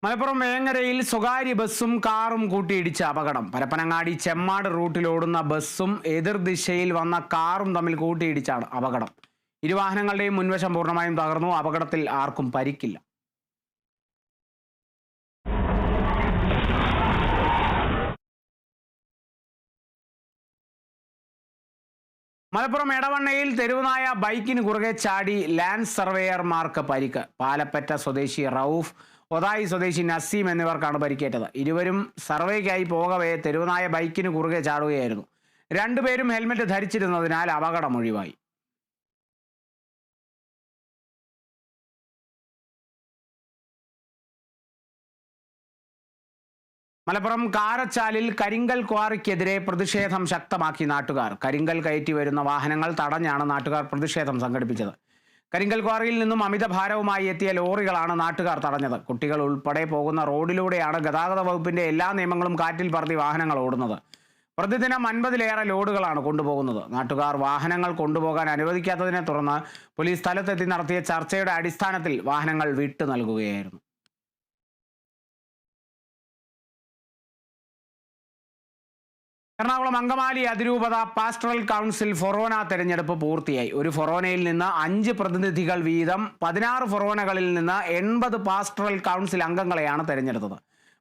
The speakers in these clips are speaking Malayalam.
മലപ്പുറം വേങ്ങരയിൽ സ്വകാര്യ ബസ്സും കാറും കൂട്ടിയിടിച്ച അപകടം. പരപ്പനങ്ങാടി ചെമ്മാട് റൂട്ടിലോടുന്ന ബസ്സും എതിർദിശയിൽ വന്ന കാറും തമ്മിൽ കൂട്ടിയിടിച്ചാണ് അപകടം. ഇരുവാഹനങ്ങളുടെയും മുൻവശം പൂർണ്ണമായും തകർന്നു. അപകടത്തിൽ ആർക്കും പരിക്കില്ല. മലപ്പുറം എടവണ്ണയിൽ തെരുവുനായ ബൈക്കിന് കുറുകെ ചാടി ലാൻഡ് സർവേയർമാർക്ക് പരിക്ക്. പാലപ്പറ്റ സ്വദേശി റൌഫ്, ഒതായി സ്വദേശി നസീം എന്നിവർക്കാണ് പരിക്കേറ്റത്. ഇരുവരും സർവേക്കായി പോകവേ തെരുവുനായ ബൈക്കിന് കുറുകെ ചാടുകയായിരുന്നു. രണ്ടുപേരും ഹെൽമെറ്റ് ധരിച്ചിരുന്നതിനാൽ അപകടം ഒഴിവായി. മലപ്പുറം കാരച്ചാലിൽ കരിങ്കൽ ക്വാറിക്കെതിരെ പ്രതിഷേധം ശക്തമാക്കി നാട്ടുകാർ. കരിങ്കൽ കയറ്റി വരുന്ന വാഹനങ്ങൾ തടഞ്ഞാണ് നാട്ടുകാർ പ്രതിഷേധം സംഘടിപ്പിച്ചത്. കരിങ്കൽ ക്വാറിയിൽ നിന്നും അമിത ഭാരവുമായി എത്തിയ ലോറികളാണ് നാട്ടുകാർ തടഞ്ഞത്. കുട്ടികൾ ഉൾപ്പെടെ പോകുന്ന റോഡിലൂടെയാണ് ഗതാഗത വകുപ്പിന്റെ എല്ലാ നിയമങ്ങളും കാറ്റിൽ പറത്തി വാഹനങ്ങൾ ഓടുന്നത്. പ്രതിദിനം 50-ലേറെ ലോഡുകളാണ് കൊണ്ടുപോകുന്നത്. നാട്ടുകാർ വാഹനങ്ങൾ കൊണ്ടുപോകാൻ അനുവദിക്കാത്തതിനെ തുടർന്ന് പോലീസ് സ്ഥലത്തെത്തി നടത്തിയ ചർച്ചയുടെ അടിസ്ഥാനത്തിൽ വാഹനങ്ങൾ വിട്ടു നൽകുകയായിരുന്നു. എറണാകുളം അങ്കമാലി അതിരൂപത പാസ്റ്ററൽ കൗൺസിൽ ഫൊറോന തെരഞ്ഞെടുപ്പ് പൂർത്തിയായി. ഒരു ഫൊറോനയിൽ നിന്ന് 5 പ്രതിനിധികൾ വീതം 16 ഫൊറോനകളിൽ നിന്ന് 80 പാസ്റ്ററൽ കൗൺസിൽ അംഗങ്ങളെയാണ് തെരഞ്ഞെടുത്തത്.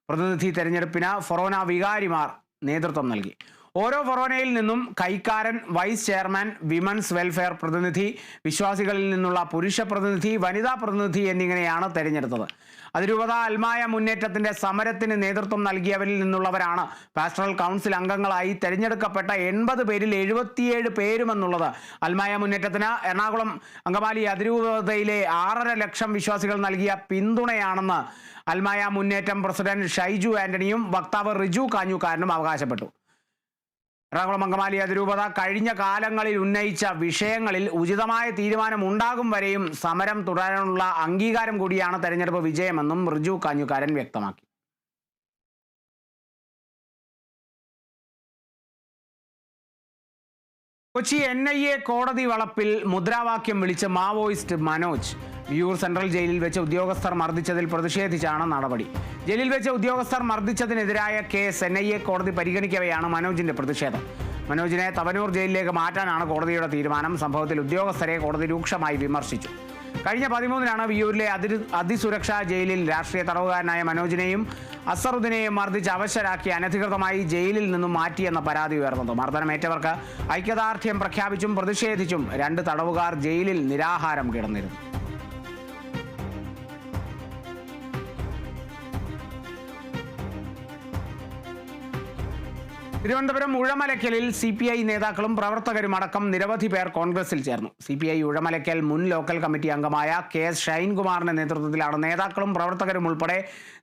പ്രതിനിധി തെരഞ്ഞെടുപ്പിന് ഫൊറോന വികാരിമാർ നേതൃത്വം നൽകി. ഓരോ ഫൊറോനയിൽ നിന്നും കൈക്കാരൻ, വൈസ് ചെയർമാൻ, വിമൻസ് വെൽഫെയർ പ്രതിനിധി, വിശ്വാസികളിൽ നിന്നുള്ള പുരുഷ പ്രതിനിധി, വനിതാ പ്രതിനിധി എന്നിങ്ങനെയാണ് തെരഞ്ഞെടുത്തത്. അതിരൂപത അൽമായ മുന്നേറ്റത്തിന്റെ സമരത്തിന് നേതൃത്വം നൽകിയവരിൽ നിന്നുള്ളവരാണ് പാസ്റ്ററൽ കൗൺസിൽ അംഗങ്ങളായി തെരഞ്ഞെടുക്കപ്പെട്ട 80 പേരിൽ 77 പേരുമെന്നുള്ളത് അൽമായ മുന്നേറ്റത്തിന് എറണാകുളം അങ്കമാലി അതിരൂപതയിലെ 6.5 ലക്ഷം വിശ്വാസികൾ നൽകിയ പിന്തുണയാണെന്ന് അൽമായ മുന്നേറ്റം പ്രസിഡന്റ് ഷൈജു ആന്റണിയും വക്താവ് റിജു കാഞ്ഞൂക്കാരനും അവകാശപ്പെട്ടു. എറണാകുളം അങ്കമാലി അതിരൂപത കഴിഞ്ഞ കാലങ്ങളിൽ ഉന്നയിച്ച വിഷയങ്ങളിൽ ഉചിതമായ തീരുമാനം ഉണ്ടാകും വരെയും സമരം തുടരാനുള്ള അംഗീകാരം കൂടിയാണ് തെരഞ്ഞെടുപ്പ് വിജയമെന്നും റിജു കാഞ്ഞുകാരൻ വ്യക്തമാക്കി. കൊച്ചി NIA കോടതി വളപ്പിൽ മുദ്രാവാക്യം വിളിച്ച് മാവോയിസ്റ്റ് മനോജ്. വിയൂർ സെൻട്രൽ ജയിലിൽ വെച്ച് ഉദ്യോഗസ്ഥർ മർദ്ദിച്ചതിൽ പ്രതിഷേധിച്ചാണ് നടപടി. ജയിലിൽ വെച്ച് ഉദ്യോഗസ്ഥർ മർദ്ദിച്ചതിനെതിരായ കേസ് NIA കോടതി പരിഗണിക്കവെയാണ് മനോജിന്റെ പ്രതിഷേധം. മനോജിനെ തവനൂർ ജയിലിലേക്ക് മാറ്റാനാണ് കോടതിയുടെ തീരുമാനം. സംഭവത്തിൽ ഉദ്യോഗസ്ഥരെ കോടതി രൂക്ഷമായി വിമർശിച്ചു. കഴിഞ്ഞ 13-നാണ് വിയൂരിലെ അതിസുരക്ഷാ ജയിലിൽ രാഷ്ട്രീയ തടവുകാരനായ മനോജിനെയും അസറുദ്ദീനെയും മർദ്ദിച്ച് അവശരാക്കി അനധികൃതമായി ജയിലിൽ നിന്നും മാറ്റിയെന്ന പരാതി ഉയർന്നത്. മർദ്ദനമേറ്റവർക്ക് ഐക്യദാർഢ്യം പ്രഖ്യാപിച്ചും പ്രതിഷേധിച്ചും 2 തടവുകാർ ജയിലിൽ നിരാഹാരം കിടന്നിരുന്നു. തിരുവനന്തപുരം ഉഴമലയ്ക്കലിൽ CPI നേതാക്കളും പ്രവർത്തകരും അടക്കം നിരവധി പേർ കോൺഗ്രസിൽ ചേർന്നു. CPI ഉഴമലയ്ക്കൽ മുൻ ലോക്കൽ കമ്മിറ്റി അംഗമായ KS ഷൈൻകുമാറിന്റെ നേതൃത്വത്തിലാണ് നേതാക്കളും പ്രവർത്തകരും ഉൾപ്പെടെ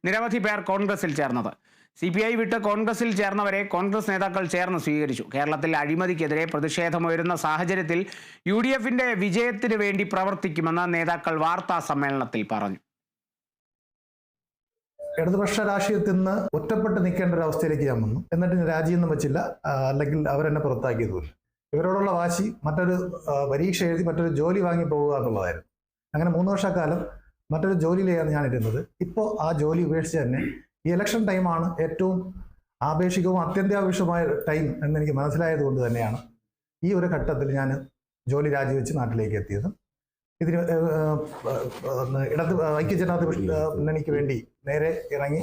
നിരവധി പേർ കോൺഗ്രസിൽ ചേർന്നത്. CPI വിട്ട് കോൺഗ്രസിൽ ചേർന്നവരെ കോൺഗ്രസ് നേതാക്കൾ ചേർന്ന് സ്വീകരിച്ചു. കേരളത്തിൽ അഴിമതിക്കെതിരെ പ്രതിഷേധമുയരുന്ന സാഹചര്യത്തിൽ UDFന്റെ വിജയത്തിന് വേണ്ടി പ്രവർത്തിക്കുമെന്ന് നേതാക്കൾ വാർത്താ സമ്മേളനത്തിൽ പറഞ്ഞു. ഇടതുപക്ഷ രാഷ്ട്രീയത്തിൽ നിന്ന് ഒറ്റപ്പെട്ട് നിൽക്കേണ്ട ഒരു അവസ്ഥയിലേക്ക് ഞാൻ വന്നു. എന്നിട്ട് രാജിയൊന്നും വെച്ചില്ല, അല്ലെങ്കിൽ അവരെന്നെ പുറത്താക്കിയതുമില്ല. ഇവരോടുള്ള വാശി മറ്റൊരു പരീക്ഷ എഴുതി മറ്റൊരു ജോലി വാങ്ങി പോകുക എന്നുള്ളതായിരുന്നു. അങ്ങനെ 3 വർഷക്കാലം മറ്റൊരു ജോലിയിലാണ് ഞാൻ ഇരുന്നത്. ഇപ്പോൾ ആ ജോലി ഉപേക്ഷിച്ച് തന്നെ ഈ ഇലക്ഷൻ ടൈമാണ് ഏറ്റവും ആപേക്ഷികവും അത്യന്താപേക്ഷിതമായ ടൈം എന്നെനിക്ക് മനസ്സിലായത് കൊണ്ട് തന്നെയാണ് ഈ ഒരു ഘട്ടത്തിൽ ഞാൻ ജോലി രാജിവെച്ച് നാട്ടിലേക്ക് എത്തിയത്. ഇതിന് ഐക്യജനാധിപത്യ മുന്നണിക്ക് വേണ്ടി നേരെ ഇറങ്ങി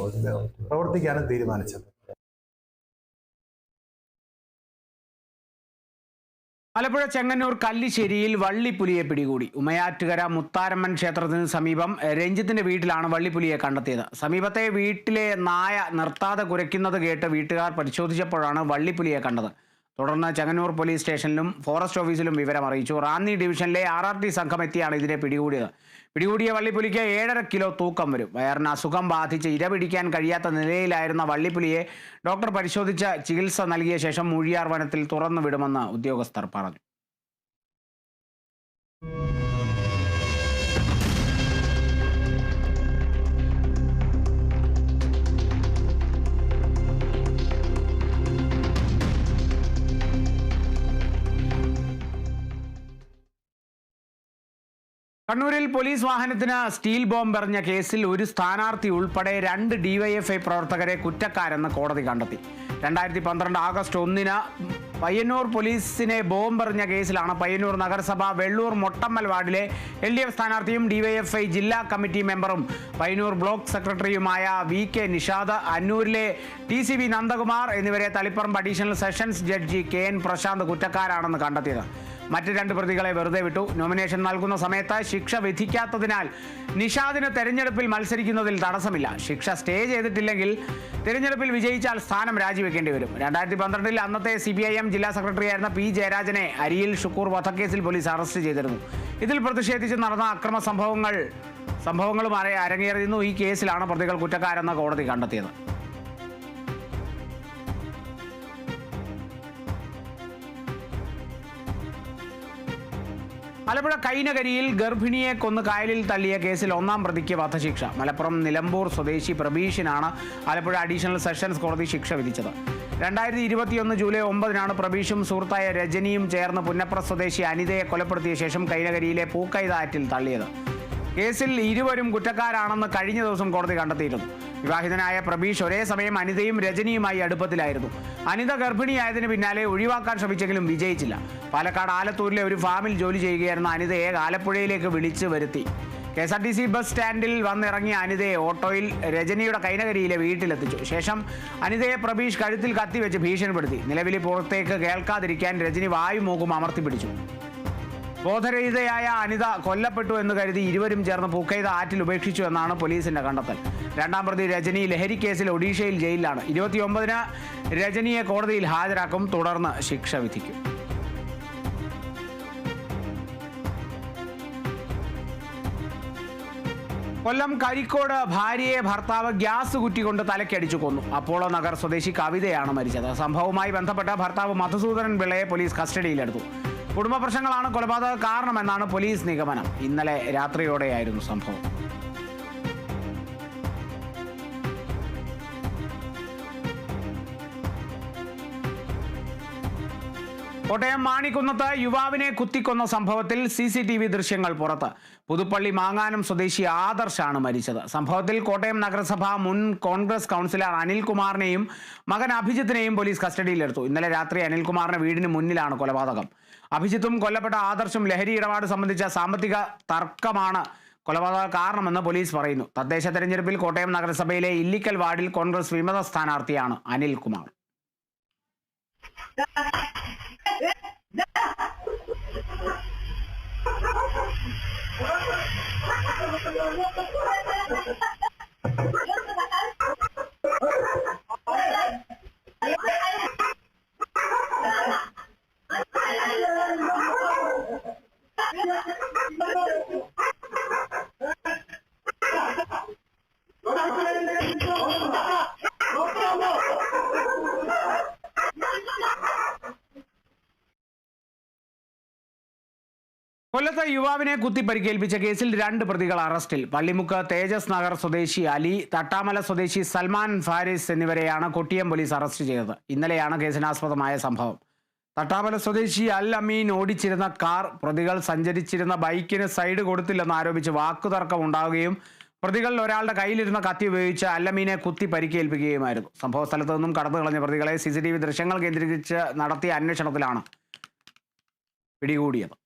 പ്രവർത്തിക്കാനും തീരുമാനിച്ചത്. ആലപ്പുഴ ചെങ്ങന്നൂർ കല്ലിശ്ശേരിയിൽ വള്ളിപ്പുലിയെ പിടികൂടി. ഉമയാറ്റുകര മുത്താരമ്മൻ ക്ഷേത്രത്തിന് സമീപം രഞ്ജിത്തിന്റെ വീട്ടിലാണ് വള്ളിപ്പുലിയെ കണ്ടെത്തിയത്. സമീപത്തെ വീട്ടിലെ നായ നിർത്താതെ കുരയ്ക്കുന്നത് കേട്ട് വീട്ടുകാർ പരിശോധിച്ചപ്പോഴാണ് വള്ളിപ്പുലിയെ കണ്ടത്. തുടർന്ന് ചെങ്ങന്നൂർ പോലീസ് സ്റ്റേഷനിലും ഫോറസ്റ്റ് ഓഫീസിലും വിവരം അറിയിച്ചു. റാന്നി ഡിവിഷനിലെ RRT സംഘം എത്തിയാണ് ഇതിനെ പിടികൂടിയത്. പിടികൂടിയ വള്ളിപ്പുലിക്ക് 7.5 കിലോ തൂക്കം വരും. വയറിന് അസുഖം ബാധിച്ച് ഇരപിടിക്കാൻ കഴിയാത്ത നിലയിലായിരുന്ന വള്ളിപ്പുലിയെ ഡോക്ടർ പരിശോധിച്ച് ചികിത്സ നൽകിയ ശേഷം മൂഴിയാർ വനത്തിൽ തുറന്നു വിടുമെന്ന് ഉദ്യോഗസ്ഥർ പറഞ്ഞു. കണ്ണൂരിൽ പോലീസ് വാഹനത്തിന് സ്റ്റീൽ ബോംബ് എറിഞ്ഞ കേസിൽ ഒരു സ്ഥാനാർത്ഥി ഉൾപ്പെടെ 2 DYFI പ്രവർത്തകരെ കുറ്റക്കാരെന്ന് കോടതി കണ്ടെത്തി. 2012 ആഗസ്റ്റ് 1 പയ്യന്നൂർ പോലീസിനെ ബോംബെറിഞ്ഞ കേസിലാണ് പയ്യന്നൂർ നഗരസഭ വെള്ളൂർ മൊട്ടമ്മൽ വാർഡിലെ LDF സ്ഥാനാർത്ഥിയും DYFI ജില്ലാ കമ്മിറ്റി മെമ്പറും പയ്യന്നൂർ ബ്ലോക്ക് സെക്രട്ടറിയുമായ VK നിഷാദ്, അന്നൂരിലെ TCV നന്ദകുമാർ എന്നിവരെ Taliparamba additional sessions judge KN Prashanth കുറ്റക്കാരാണെന്ന് കണ്ടെത്തിയത്. മറ്റ് 2 പ്രതികളെ വെറുതെ വിട്ടു. നോമിനേഷൻ നൽകുന്ന സമയത്ത് ശിക്ഷ വിധിക്കാത്തതിനാൽ നിഷാദിന് തെരഞ്ഞെടുപ്പിൽ മത്സരിക്കുന്നതിൽ തടസ്സമില്ല. ശിക്ഷ സ്റ്റേ ചെയ്തിട്ടില്ലെങ്കിൽ തെരഞ്ഞെടുപ്പിൽ വിജയിച്ചാൽ സ്ഥാനം രാജിവെക്കേണ്ടി വരും. 2012 അന്നത്തെ CPIM ജില്ലാ സെക്രട്ടറിയായിരുന്ന P ജയരാജനെ അരിയിൽ ഷുക്കൂർ വധക്കേസിൽ പോലീസ് അറസ്റ്റ് ചെയ്തിരുന്നു. ഇതിൽ പ്രതിഷേധിച്ച് നടന്ന അക്രമ സംഭവങ്ങളും അരങ്ങേറിയിരുന്നു. ഈ കേസിലാണ് പ്രതികൾ കുറ്റക്കാരെന്ന് കോടതി കണ്ടെത്തിയത്. ആലപ്പുഴ കൈനകരിയിൽ ഗർഭിണിയെ കൊന്ന് കായലിൽ തള്ളിയ കേസിൽ 1-ാം പ്രതിക്ക് വധശിക്ഷ. മലപ്പുറം നിലമ്പൂർ സ്വദേശി പ്രബീഷിനാണ് ആലപ്പുഴ അഡീഷണൽ സെഷൻസ് കോടതി ശിക്ഷ വിധിച്ചത്. 2021 ജൂലൈ 9 പ്രബീഷും സുഹൃത്തായ രജനിയും ചേർന്ന് പുന്നപ്ര സ്വദേശി അനിതയെ കൊലപ്പെടുത്തിയ ശേഷം കൈനകരിയിലെ പൂക്കൈത ആറ്റിൽ തള്ളിയത്. കേസിൽ ഇരുവരും കുറ്റക്കാരാണെന്ന് കഴിഞ്ഞ ദിവസം കോടതി കണ്ടെത്തിയിരുന്നു. വിവാഹിതനായ പ്രബീഷ് ഒരേ സമയം അനിതയും രജനിയുമായി അടുപ്പത്തിലായിരുന്നു. അനിത ഗർഭിണിയായതിനു പിന്നാലെ ഒഴിവാക്കാൻ ശ്രമിച്ചെങ്കിലും വിജയിച്ചില്ല. പാലക്കാട് ആലത്തൂരിലെ ഒരു ഫാമിൽ ജോലി ചെയ്യുകയായിരുന്ന അനിതയെ ആലപ്പുഴയിലേക്ക് വിളിച്ചു വരുത്തി. KSRTC ബസ് സ്റ്റാൻഡിൽ വന്നിറങ്ങിയ അനിതയെ ഓട്ടോയിൽ രജനിയുടെ കൈനകരിയിലെ വീട്ടിലെത്തിച്ചു. ശേഷം അനിതയെ പ്രബീഷ് കഴുത്തിൽ കത്തിവെച്ച് ഭീഷണിപ്പെടുത്തി. നിലവിളി പുറത്തേക്ക് കേൾക്കാതിരിക്കാൻ രജനി വായുമൂക്കും അമർത്തി പിടിച്ചു. ബോധരഹിതയായ അനിത കൊല്ലപ്പെട്ടു എന്ന് കരുതി ഇരുവരും ചേർന്ന് പൂക്കൈത ആറ്റിൽ ഉപേക്ഷിച്ചു എന്നാണ് പോലീസിന്റെ കണ്ടെത്തൽ. 2-ാം പ്രതി രജനി ലഹരി കേസിൽ ഒഡീഷയിൽ ജയിലിലാണ്. 29 രജനിയെ കോടതിയിൽ ഹാജരാക്കും. തുടർന്ന് ശിക്ഷ വിധിക്കും. കൊല്ലം കരിക്കോട് ഭാര്യയെ ഭർത്താവ് ഗ്യാസ് കുറ്റി കൊണ്ട് തലക്കടിച്ചു കൊന്നു. അപ്പോളോ നഗർ സ്വദേശി കവിതയാണ് മരിച്ചത്. സംഭവവുമായി ബന്ധപ്പെട്ട ഭർത്താവ് മധുസൂദനൻ പിള്ളയെ പോലീസ് കസ്റ്റഡിയിലെടുത്തു. കുടുംബ പ്രശ്നങ്ങളാണ് കൊലപാതക കാരണമെന്നാണ് പോലീസ് നിഗമനം. ഇന്നലെ രാത്രിയോടെയായിരുന്നു സംഭവം. കോട്ടയം മാണിക്കുന്നത്ത് യുവാവിനെ കുത്തിക്കൊന്ന സംഭവത്തിൽ CCTV ദൃശ്യങ്ങൾ പുറത്ത്. പുതുപ്പള്ളി മാങ്ങാനം സ്വദേശി ആദർശാണ് മരിച്ചത്. സംഭവത്തിൽ കോട്ടയം നഗരസഭ മുൻ കോൺഗ്രസ് കൗൺസിലർ അനിൽകുമാറിനെയും മകൻ അഭിജിത്തിനെയും പോലീസ് കസ്റ്റഡിയിലെടുത്തു. ഇന്നലെ രാത്രി അനിൽകുമാറിന്റെ വീടിന് മുന്നിലാണ് കൊലപാതകം. അഭിജിത്തും കൊല്ലപ്പെട്ട ആദർശും ലഹരി ഇടപാട് സംബന്ധിച്ച സാമ്പത്തിക തർക്കമാണ് കൊലപാതക കാരണമെന്ന് പോലീസ് പറയുന്നു. തദ്ദേശ തെരഞ്ഞെടുപ്പിൽ കോട്ടയം നഗരസഭയിലെ ഇല്ലിക്കൽ വാർഡിൽ കോൺഗ്രസ് വിമത സ്ഥാനാർത്ഥിയാണ് അനിൽകുമാർ. കൊല്ലത്തെ യുവാവിനെ കുത്തി പരിക്കേൽപ്പിച്ച കേസിൽ 2 പ്രതികൾ അറസ്റ്റിൽ. പള്ളിമുക്ക് തേജസ് നഗർ സ്വദേശി അലി, തട്ടാമല സ്വദേശി സൽമാൻ ഫാരിസ് എന്നിവരെയാണ് കൊട്ടിയം പോലീസ് അറസ്റ്റ് ചെയ്തത്. ഇന്നലെയാണ് കേസിനാസ്പദമായ സംഭവം. തട്ടാമല സ്വദേശി അൽ അമീൻ ഓടിച്ചിരുന്ന കാർ പ്രതികൾ സഞ്ചരിച്ചിരുന്ന ബൈക്കിന് സൈഡ് കൊടുത്തില്ലെന്ന് ആരോപിച്ച് വാക്കുതർക്കം ഉണ്ടാവുകയും പ്രതികളിൽ ഒരാളുടെ കയ്യിലിരുന്ന കത്തി ഉപയോഗിച്ച് അൽ അമീനെ കുത്തി പരിക്കേൽപ്പിക്കുകയുമായിരുന്നു. സംഭവ സ്ഥലത്ത് നിന്നും കടന്നു കളഞ്ഞ പ്രതികളെ CCTV ദൃശ്യങ്ങൾ കേന്ദ്രീകരിച്ച് നടത്തിയ അന്വേഷണത്തിലാണ് പിടികൂടിയത്.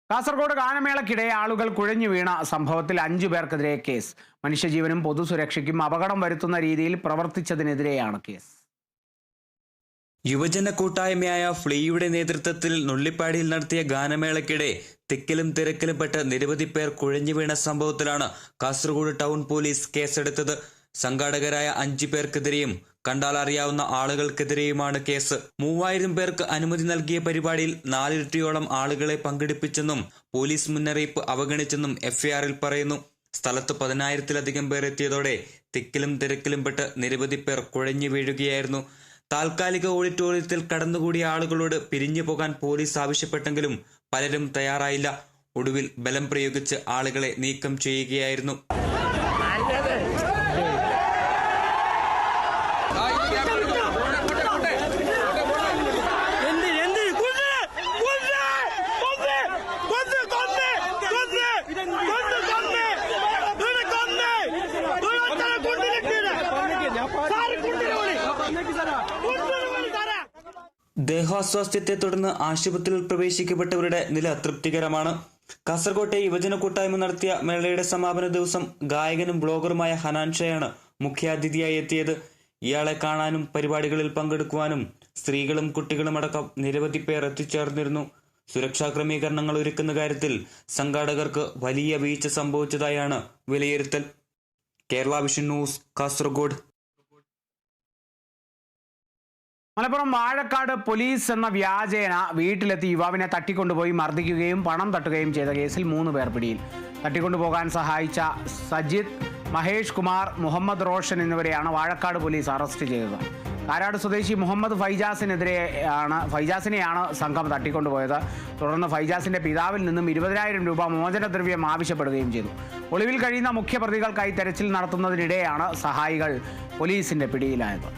കാസർഗോഡ് ഗാനമേളയ്ക്കിടെ ആളുകൾ കുഴഞ്ഞു വീണ സംഭവത്തിൽ 5 പേർക്കെതിരെ കേസ്. മനുഷ്യജീവനും പൊതുസുരക്ഷയ്ക്കും അപകടം വരുത്തുന്ന രീതിയിൽ പ്രവർത്തിച്ചതിനെതിരെയാണ് കേസ്. യുവജന കൂട്ടായ്മയായ ഫ്ലീയുടെ നേതൃത്വത്തിൽ നുള്ളിപ്പാടിയിൽ നടത്തിയ ഗാനമേളയ്ക്കിടെ തിക്കിലും തിരക്കിലും പെട്ട് നിരവധി പേർ കുഴഞ്ഞു വീണ സംഭവത്തിലാണ് കാസർഗോഡ് ടൗൺ പോലീസ് കേസെടുത്തത്. സംഘാടകരായ 5 പേർക്കെതിരെയും കണ്ടാൽ അറിയാവുന്ന ആളുകൾക്കെതിരെയുമാണ് കേസ്. 3000 പേർക്ക് അനുമതി നൽകിയ പരിപാടിയിൽ 4 ഇരട്ടിയോളം ആളുകളെ പങ്കെടുപ്പിച്ചെന്നും പോലീസ് മുന്നറിയിപ്പ് അവഗണിച്ചെന്നും FIRൽ പറയുന്നു. സ്ഥലത്ത് 10,000-ലധികം പേർ എത്തിയതോടെ തിക്കിലും തിരക്കിലും പെട്ട് നിരവധി പേർ കുഴഞ്ഞു വീഴുകയായിരുന്നു. താൽക്കാലിക ഓഡിറ്റോറിയത്തിൽ കടന്നുകൂടിയ ആളുകളോട് പിരിഞ്ഞു പോകാൻ പോലീസ് ആവശ്യപ്പെട്ടെങ്കിലും പലരും തയ്യാറായില്ല. ഒടുവിൽ ബലം പ്രയോഗിച്ച് ആളുകളെ നീക്കം ചെയ്യുകയായിരുന്നു. ദേഹാസ്വാസ്ഥ്യത്തെ തുടർന്ന് ആശുപത്രിയിൽ പ്രവേശിക്കപ്പെട്ടവരുടെ നില തൃപ്തികരമാണ്. കാസർകോട്ടെ യുവജന കൂട്ടായ്മ നടത്തിയ മേളയുടെ സമാപന ദിവസം ഗായകനും ബ്ലോഗറുമായ ഹനാൻ ഷയാണ് മുഖ്യാതിഥിയായി എത്തിയത്. ഇയാളെ കാണാനും പരിപാടികളിൽ പങ്കെടുക്കുവാനും സ്ത്രീകളും കുട്ടികളും അടക്കം നിരവധി പേർ എത്തിച്ചേർന്നിരുന്നു. സുരക്ഷാ ക്രമീകരണങ്ങൾ ഒരുക്കുന്ന കാര്യത്തിൽ സംഘാടകർക്ക് വലിയ വീഴ്ച സംഭവിച്ചതായാണ് വിലയിരുത്തൽ. Kerala vision news, Kasaragod. Malappuram Vazhakkad police എന്ന വ്യാജേന വീട്ടിലെത്തി യുവാവിനെ തട്ടിക്കൊണ്ടുപോയി മർദ്ദിക്കുകയും പണം തട്ടുകയും ചെയ്ത കേസിൽ 3 പേർ പിടിയിൽ. തട്ടിക്കൊണ്ടുപോകാൻ സഹായിച്ച സജിത്, മഹേഷ് കുമാർ, മുഹമ്മദ് റോഷൻ എന്നിവരെയാണ് വാഴക്കാട് പോലീസ് അറസ്റ്റ് ചെയ്തത്. കാരാട് സ്വദേശി മുഹമ്മദ് ഫൈജാസിനെയാണ് സംഘം തട്ടിക്കൊണ്ടുപോയത്. തുടർന്ന് ഫൈജാസിന്റെ പിതാവിൽ നിന്നും 20,000 രൂപ മോചനദ്രവ്യം ആവശ്യപ്പെടുകയും ചെയ്തു. ഒളിവിൽ കഴിയുന്ന മുഖ്യപ്രതികൾക്കായി തെരച്ചിൽ നടത്തുന്നതിനിടെയാണ് സഹായികൾ പോലീസിന്റെ പിടിയിലായത്.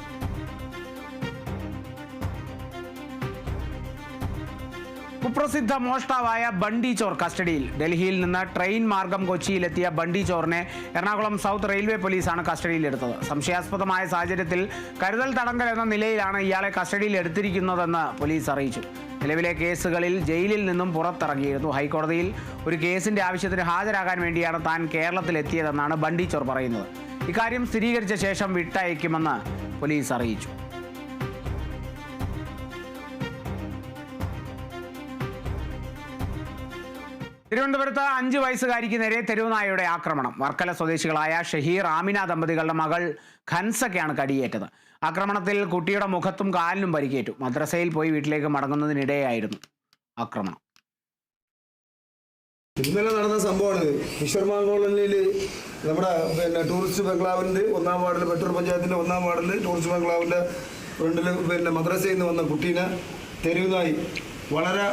കുപ്രസിദ്ധ മോഷ്ടാവായ ബണ്ടി ചോർ കസ്റ്റഡിയിൽ. ഡൽഹിയിൽ നിന്ന് ട്രെയിൻ മാർഗം കൊച്ചിയിലെത്തിയ ബണ്ടി ചോറിനെ എറണാകുളം സൗത്ത് റെയിൽവേ പോലീസാണ് കസ്റ്റഡിയിലെടുത്തത്. സംശയാസ്പദമായ സാഹചര്യത്തിൽ കരുതൽ തടങ്കൽ എന്ന നിലയിലാണ് ഇയാളെ കസ്റ്റഡിയിൽ എടുത്തിരിക്കുന്നതെന്ന് പോലീസ് അറിയിച്ചു. നിലവിലെ കേസുകളിൽ ജയിലിൽ നിന്നും പുറത്തിറങ്ങിയിരുന്നു. ഹൈക്കോടതിയിൽ ഒരു കേസിന്റെ ആവശ്യത്തിന് ഹാജരാകാൻ വേണ്ടിയാണ് താൻ കേരളത്തിലെത്തിയതെന്നാണ് ബണ്ടി ചോർ പറയുന്നത്. ഇക്കാര്യം സ്ഥിരീകരിച്ച ശേഷം വിട്ടയക്കുമെന്ന് പോലീസ് അറിയിച്ചു. തിരുവനന്തപുരത്ത് 5 വയസ്സുകാരിക്ക് നേരെ തെരുവുനായയുടെ ആക്രമണം. വർക്കല സ്വദേശികളായ ഷഹീർ, ആമിന ദമ്പതികളുടെ മകൾ ഖൻസയ്ക്കാണ് കടിയേറ്റത്. ആക്രമണത്തിൽ കുട്ടിയുടെ മുഖത്തും കാലിനും പരിക്കേറ്റു. മദ്രസയിൽ പോയി വീട്ടിലേക്ക് മടങ്ങുന്നതിനിടെയായിരുന്നു ആക്രമണം. ഇന്നലെ നടന്ന സംഭവമാണ്. ഫിഷർമാൻ കോളനിയിൽ നമ്മുടെ ടൂറിസ്റ്റ് ബംഗ്ലാവിൻ്റെ 1-ാം വാർഡിൽ, പെട്ടൂർ പഞ്ചായത്തിൻ്റെ 1-ാം വാർഡിൽ ടൂറിസ്റ്റ് ബംഗ്ലാവിൻ്റെ ഫ്രണ്ടിൽ മദ്രസയിൽ നിന്ന് വന്ന കുട്ടീനെ തെരുവുനായി വളരെ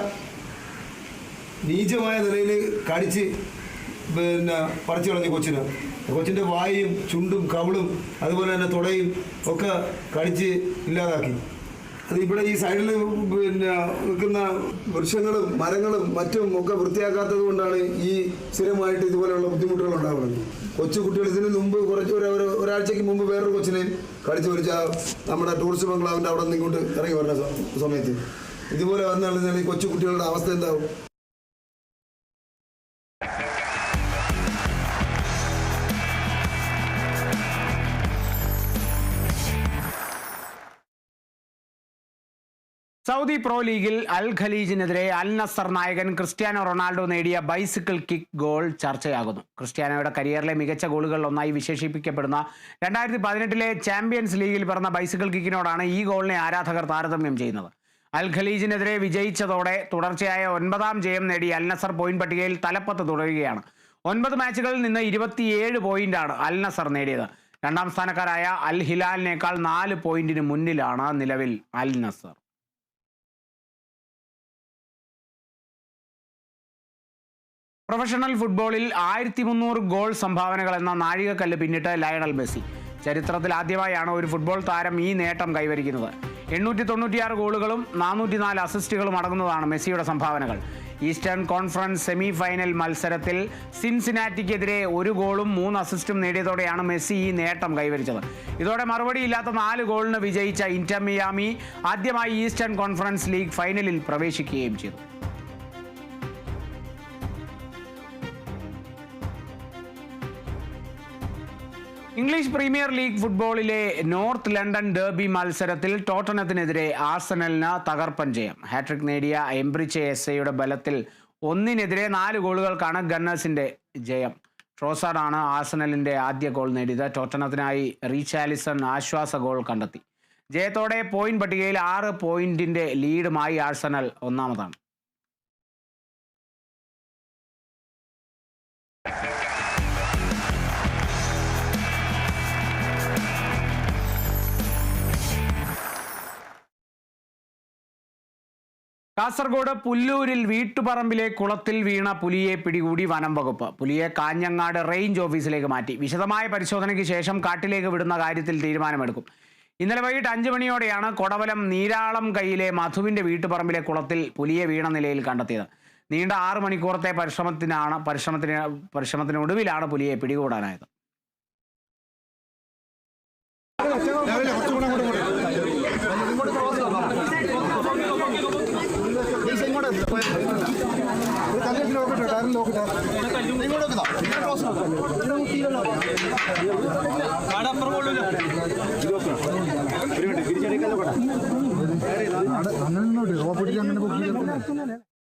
നീചമായ നിലയിൽ കടിച്ച് പറിച്ചു കളഞ്ഞു കൊച്ചിൻ്റെ വായും ചുണ്ടും കവിളും അതുപോലെ തന്നെ തുടയും ഒക്കെ കടിച്ച് ഇല്ലാതാക്കി. അത് ഇവിടെ ഈ സൈഡിൽ നിൽക്കുന്ന വൃക്ഷങ്ങളും മരങ്ങളും മറ്റും ഒക്കെ വൃത്തിയാക്കാത്തത് കൊണ്ടാണ് ഈ സ്ഥിരമായിട്ട് ഇതുപോലെയുള്ള ബുദ്ധിമുട്ടുകൾ ഉണ്ടാകുന്നത്. കൊച്ചുകുട്ടികൾ ഇതിന് മുമ്പ് ഒരാഴ്ചയ്ക്ക് മുമ്പ് വേറൊരു കൊച്ചിനെയും കടിച്ചു പറിച്ച നമ്മുടെ ടൂറിസ്റ്റ് ബംഗ്ലാവിൻ്റെ അവിടെ നിന്ന് ഇങ്ങോട്ട് ഇറങ്ങി വരുന്ന സമയത്ത് ഇതുപോലെ വന്നാൽ ഈ കൊച്ചുകുട്ടികളുടെ അവസ്ഥ എന്താവും? സൗദി പ്രോ ലീഗിൽ അൽ ഖലീജിനെതിരെ അൽ നസർ നായകൻ ക്രിസ്ത്യാനോ റൊണാൾഡോ നേടിയ ബൈസിക്കിൾ കിക്ക് ഗോൾ ചർച്ചയാകുന്നു. ക്രിസ്ത്യാനോയുടെ കരിയറിലെ മികച്ച ഗോളുകളിൽ ഒന്നായി വിശേഷിപ്പിക്കപ്പെടുന്ന 2018 ചാമ്പ്യൻസ് ലീഗിൽ പിറന്ന ബൈസിക്കിൾ കിക്കിനോടാണ് ഈ ഗോളിനെ ആരാധകർ താരതമ്യം ചെയ്യുന്നത്. അൽ ഖലീജിനെതിരെ വിജയിച്ചതോടെ തുടർച്ചയായ 9ാം ജയം നേടി അൽ നസർ പോയിന്റ് പട്ടികയിൽ തലപ്പത്ത് തുടരുകയാണ്. 9 മാച്ചുകളിൽ നിന്ന് 27 പോയിന്റാണ് അൽ നസർ നേടിയത്. 2ാം സ്ഥാനക്കാരായ അൽ ഹിലാലിനേക്കാൾ 4 പോയിന്റിന് മുന്നിലാണ് നിലവിൽ അൽ നസർ. പ്രൊഫഷണൽ ഫുട്ബോളിൽ 1300 ഗോൾ സംഭാവനകൾ എന്ന നാഴികക്കല്ല് പിന്നിട്ട് ലയണൽ മെസ്സി. ചരിത്രത്തിൽ ആദ്യമായാണ് ഒരു ഫുട്ബോൾ താരം ഈ നേട്ടം കൈവരിക്കുന്നത്. 896 ഗോളുകളും 404 അസിസ്റ്റുകളും അടങ്ങുന്നതാണ് മെസ്സിയുടെ സംഭാവനകൾ. ഈസ്റ്റേൺ കോൺഫറൻസ് സെമി ഫൈനൽ മത്സരത്തിൽ സിൻസിനാറ്റിക്കെതിരെ 1 ഗോളും 3 അസിസ്റ്റും നേടിയതോടെയാണ് മെസ്സി ഈ നേട്ടം കൈവരിച്ചത്. ഇതോടെ മറുപടിയില്ലാത്ത 4 ഗോളിന് വിജയിച്ച ഇന്റർ മിയാമി ആദ്യമായി ഈസ്റ്റേൺ കോൺഫറൻസ് ലീഗ് ഫൈനലിൽ പ്രവേശിക്കുകയും ചെയ്തു. ഇംഗ്ലീഷ് പ്രീമിയർ ലീഗ് ഫുട്ബോളിലെ നോർത്ത് ലണ്ടൻ ഡെർബി മത്സരത്തിൽ ടോട്ടനത്തിനെതിരെ ആഴ്സണലിന് തകർപ്പൻ ജയം. ഹാട്രിക് നേടിയ എംബ്രിച്ച് എസ്ഐയുടെ ബലത്തിൽ 1-4 ഗോളുകൾക്കാണ് ഗണ്ണേഴ്സിന്റെ ജയം. ട്രോസാർഡാണ് ആഴ്സണലിന്റെ ആദ്യ ഗോൾ നേടിയത്. ടോട്ടനത്തിനായി റീച്ചാലിസൺ ആശ്വാസ ഗോൾ കണ്ടെത്തി. ജയത്തോടെ പോയിന്റ് പട്ടികയിൽ 6 പോയിന്റിന്റെ ലീഡുമായി ആഴ്സണൽ ഒന്നാമതാണ്. കാസർഗോഡ് പുല്ലൂരിൽ വീട്ടുപറമ്പിലെ കുളത്തിൽ വീണ പുലിയെ പിടികൂടി വനം വകുപ്പ്. പുലിയെ കാഞ്ഞങ്ങാട് റേഞ്ച് ഓഫീസിലേക്ക് മാറ്റി. വിശദമായ പരിശോധനയ്ക്ക് ശേഷം കാട്ടിലേക്ക് വിടുന്ന കാര്യത്തിൽ തീരുമാനമെടുക്കും. ഇന്നലെ വൈകിട്ട് 5 മണിയോടെയാണ് കൊടവലം നീരാളം കൈയിലെ മധുവിന്റെ വീട്ടുപറമ്പിലെ കുളത്തിൽ പുലിയെ വീണ നിലയിൽ കണ്ടെത്തിയത്. നീണ്ട 6 മണിക്കൂറത്തെ പരിശ്രമത്തിനൊടുവിലാണ് പുലിയെ പിടികൂടാനായത്. അങ്ങനെ